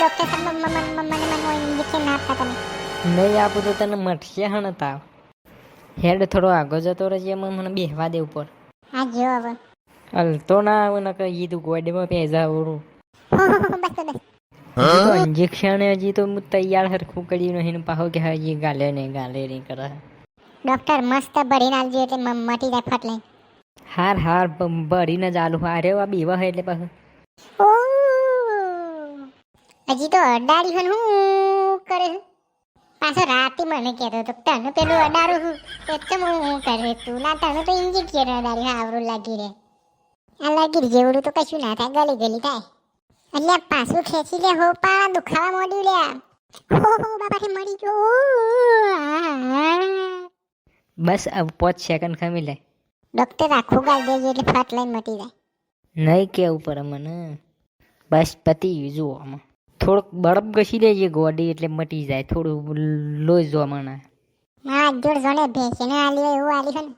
Doctor સાહેબ મને injection ના આપતા તમે. નહીં આપું તો તને મટશે હણ તાવ. હેડ થોડો આગો જતો રહેજે, એમાં મને બેહવા દે ઉપર. હા જો હવે હલતો ના આવે ને કઈ તું ગોડમાં પેજા ઓરું. બસ બસ. હજી તો ઇન્જેક્શન હજી તો હું તૈયાર હરખું કર્યું નહીં ને પાહો કે હજી ગાલે નહીં કરે. ડોક્ટર મસ્ત ભરીને આવજો એટલે મટી જાય ફટ લઈને. હાર ભરીને ચાલુ હારે આ બીવા હોય એટલે પાછું. ઓ હજી તો અડાડી હન હું કરે છે. પાછો રાતે મને કહેતો હતો તને પેલું અડાડું છું એટલે હું કરે તું ના તને તો ઇન્જેક્શન અડાડી આવરું લાગી રે. આ લાગી જેવડું તો કશું ના થાય, ગલી થાય. એટલે પાછું ખેંચી લે હો પા દુખાવા મોડ્યું લે. હો બાપાથી મરી ગયો. બસ अब 5 સેકન્ડ ખમી લે. ડોક્ટર આખું ગાલ દેજો એટલે ફટ લઈને મટી જાય. નહીં કેવું પડે મને. બસ પતી ગયું જુઓ આમાં. થોડુંક બરફ ઘસી લેજે ગોડી એટલે મટી જાય. થોડું લોહી જોવા મને. હા જોડ જોને ભેંસને આલી એવું આલી છે ને.